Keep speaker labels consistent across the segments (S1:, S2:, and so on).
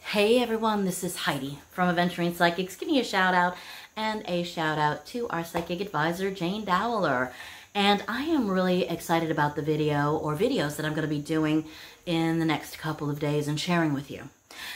S1: Hey everyone, this is Heidi from Adventuring Psychics, giving you a shout out and a shout out to our psychic advisor, Jane Dowler. And I am really excited about the video or videos that I'm going to be doing in the next couple of days and sharing with you.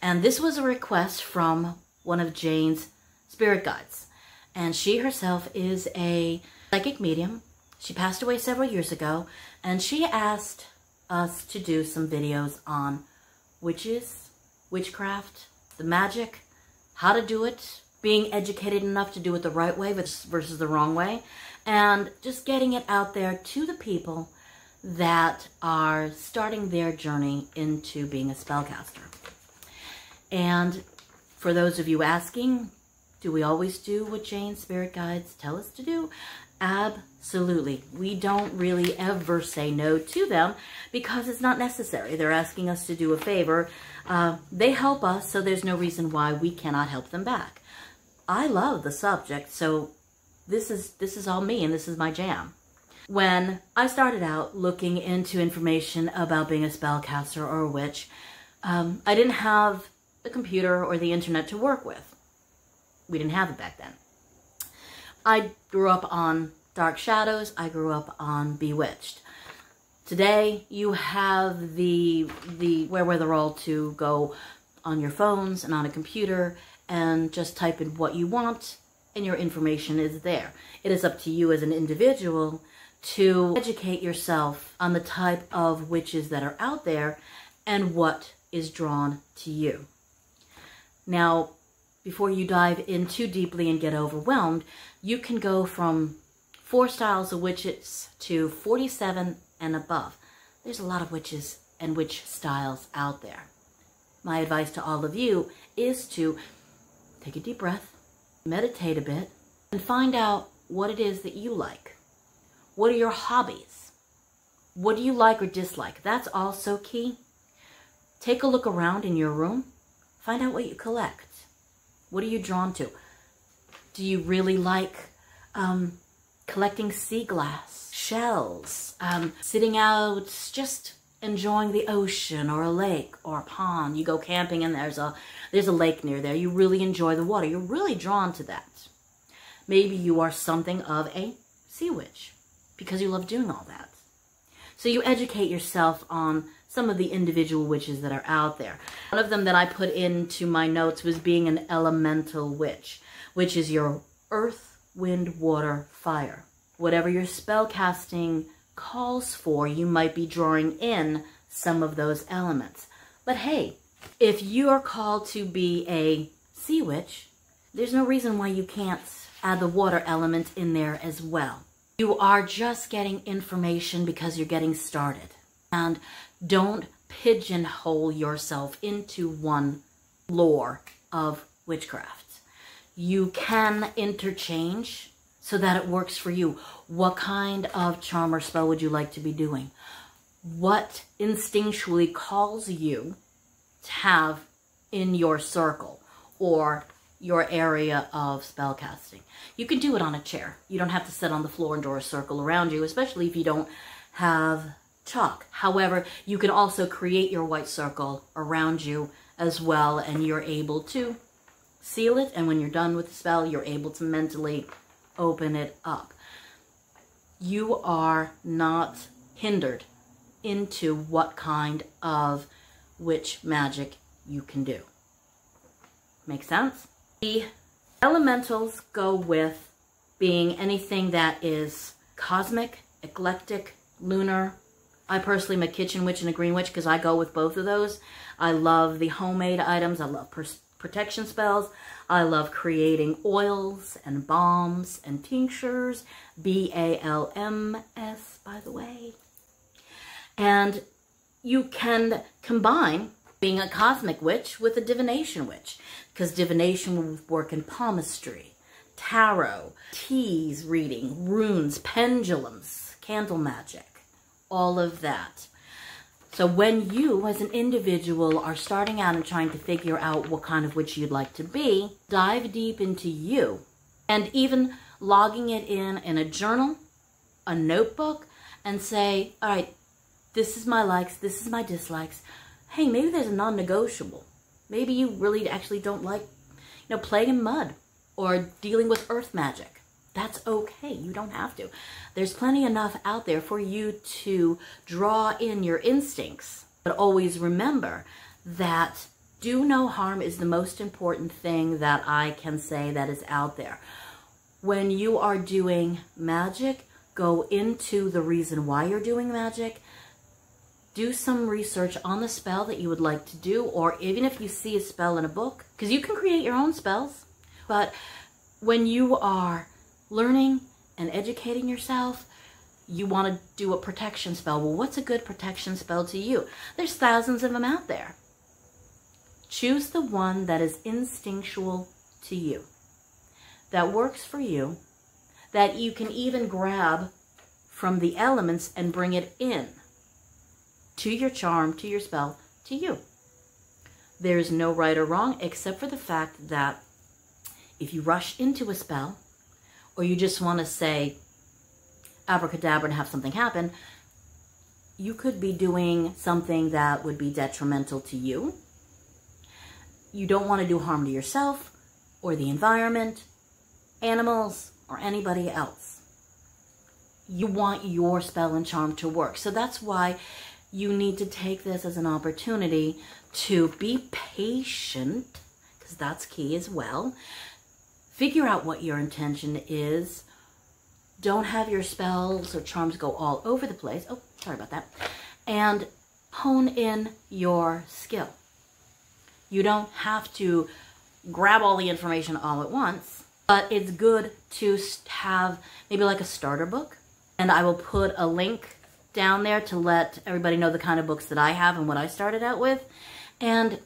S1: And this was a request from one of Jane's spirit guides. And she herself is a psychic medium. She passed away several years ago, and she asked us to do some videos on witches, witchcraft, the magic, how to do it, being educated enough to do it the right way versus the wrong way, and just getting it out there to the people that are starting their journey into being a spellcaster. And for those of you asking, do we always do what Jane's spirit guides tell us to do? Absolutely. We don't really ever say no to them because it's not necessary. They're asking us to do a favor. They help us, so there's no reason why we cannot help them back. I love the subject, so this is all me, and this is my jam. When I started out looking into information about being a spellcaster or a witch, I didn't have the computer or the internet to work with. We didn't have it back then. I grew up on Dark Shadows. I grew up on Bewitched. Today, you have the wherewithal to go on your phones and on a computer and just type in what you want, and your information is there. It is up to you as an individual to educate yourself on the type of witches that are out there and what is drawn to you. Now, before you dive in too deeply and get overwhelmed, you can go from 4 styles of witches to 47 and above. There's a lot of witches and witch styles out there. My advice to all of you is to take a deep breath, meditate a bit, and find out what it is that you like. What are your hobbies? What do you like or dislike? That's also key. Take a look around in your room. Find out what you collect. What are you drawn to? Do you really like collecting sea glass, shells, sitting out, just enjoying the ocean or a lake or a pond? You go camping and there's a lake near there. You really enjoy the water. You're really drawn to that. Maybe you are something of a sea witch because you love doing all that. So you educate yourself on some of the individual witches that are out there. One of them that I put into my notes was being an elemental witch, which is your earth, wind, water, fire. Whatever your spell casting calls for, you might be drawing in some of those elements. But hey, if you are called to be a sea witch, there's no reason why you can't add the water element in there as well. You are just getting information because you're getting started. And don't pigeonhole yourself into one lore of witchcraft. You can interchange so that it works for you. What kind of charm or spell would you like to be doing? What instinctually calls you to have in your circle or your area of spell casting? You can do it on a chair. You don't have to sit on the floor and draw a circle around you, especially if you don't have chalk. However, you can also create your white circle around you as well, and you're able to seal it, and when you're done with the spell, you're able to mentally open it up. You are not hindered into what kind of witch magic you can do. Make sense? The elementals go with being anything that is cosmic, eclectic, lunar. I personally am a kitchen witch and a green witch because I go with both of those. I love the homemade items. I love protection spells. I love creating oils and balms and tinctures. B-A-L-M-S, by the way. And you can combine being a cosmic witch with a divination witch, because divination will work in palmistry, tarot, teas reading, runes, pendulums, candle magic. All of that. So when you, as an individual, are starting out and trying to figure out what kind of witch you'd like to be, dive deep into you. And even logging it in a journal, a notebook, and say, all right, this is my likes, this is my dislikes. Hey, maybe there's a non-negotiable. Maybe you really actually don't like, playing in mud or dealing with earth magic. That's okay. You don't have to. There's plenty enough out there for you to draw in your instincts. But always remember that do no harm is the most important thing that I can say that is out there. When you are doing magic, go into the reason why you're doing magic. Do some research on the spell that you would like to do, or even if you see a spell in a book, because you can create your own spells. But when you are learning and educating yourself, you want to do a protection spell. Well, what's a good protection spell to you? There's thousands of them out there. Choose the one that is instinctual to you, that works for you, that you can even grab from the elements and bring it in to your charm, to your spell, to you. There's no right or wrong, except for the fact that if you rush into a spell, or you just want to say abracadabra and have something happen, you could be doing something that would be detrimental to you. You don't want to do harm to yourself or the environment, animals, or anybody else. You want your spell and charm to work. So that's why you need to take this as an opportunity to be patient, because that's key as well. Figure out what your intention is. Don't have your spells or charms go all over the place. Oh, sorry about that. And hone in your skill. You don't have to grab all the information all at once, but it's good to have maybe like a starter book. And I will put a link down there to let everybody know the kind of books that I have and what I started out with. And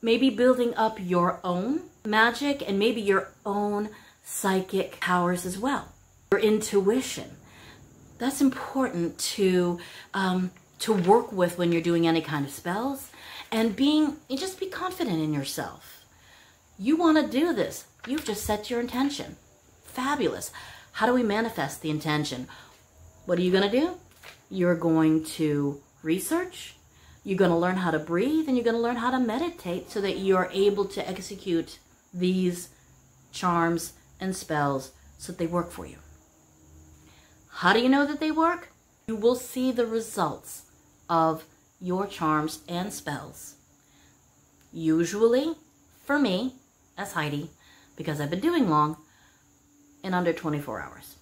S1: maybe building up your own magic and maybe your own psychic powers as well. Your intuition. That's important to work with when you're doing any kind of spells. And just be confident in yourself. You want to do this. You've just set your intention. Fabulous. How do we manifest the intention? What are you going to do? You're going to research. You're going to learn how to breathe, and you're going to learn how to meditate so that you're able to execute these charms and spells so that they work for you. How do you know that they work? You will see the results of your charms and spells. Usually, for me, as Heidi, because I've been doing long, in under 24 hours.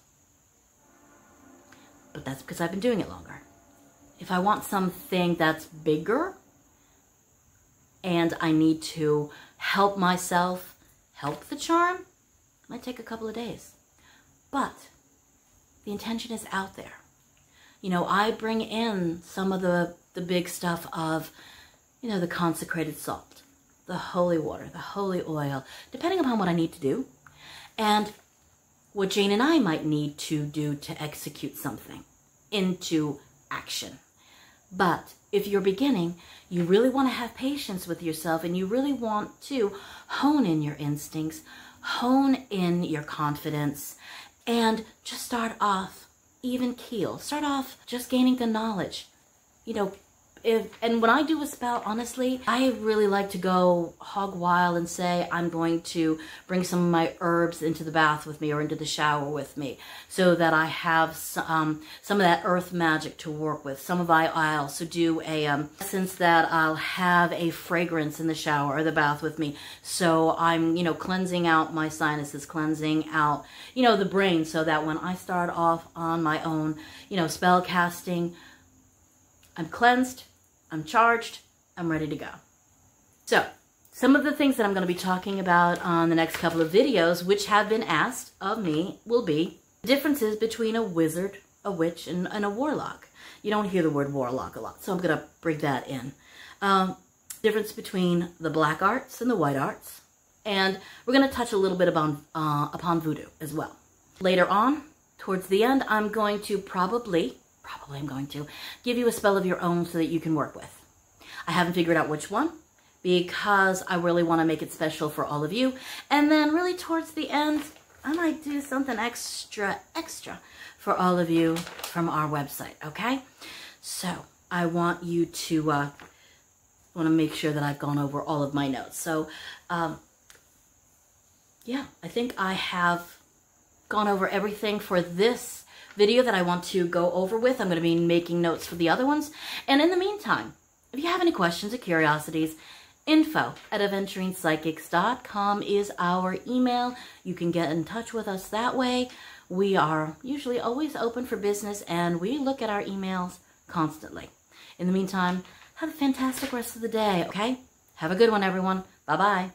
S1: But that's because I've been doing it longer. If I want something that's bigger and I need to help myself help the charm, it might take a couple of days. But the intention is out there. I bring in some of the big stuff of, the consecrated salt, the holy water, the holy oil, depending upon what I need to do, and what Jane and I might need to do to execute something into action. But if you're beginning, you really want to have patience with yourself, and you really want to hone in your instincts, hone in your confidence, and just start off even keel. Start off just gaining the knowledge. And when I do a spell, honestly, I really like to go hog wild and say I'm going to bring some of my herbs into the bath with me or into the shower with me so that I have some of that earth magic to work with. Some of I also do a essence that I'll have a fragrance in the shower or the bath with me. So I'm, cleansing out my sinuses, cleansing out, the brain, so that when I start off on my own, spell casting, I'm cleansed, I'm charged, I'm ready to go. So, some of the things that I'm going to be talking about on the next couple of videos, which have been asked of me, will be differences between a wizard, a witch, and a warlock. You don't hear the word warlock a lot, so I'm going to bring that in. Difference between the black arts and the white arts. And we're going to touch a little bit upon voodoo as well. Later on, towards the end, I'm going to probably I'm going to give you a spell of your own so that you can work with. I haven't figured out which one because I really want to make it special for all of you. And then really towards the end, I might do something extra for all of you from our website, okay? So I want you to want to make sure that I've gone over all of my notes. So, yeah, I think I have gone over everything for this video that I want to go over with. I'm going to be making notes for the other ones. And in the meantime, if you have any questions or curiosities, info@aventuringpsychics.com is our email. You can get in touch with us that way. We are usually always open for business, and we look at our emails constantly. In the meantime, have a fantastic rest of the day, okay? Have a good one, everyone. Bye-bye.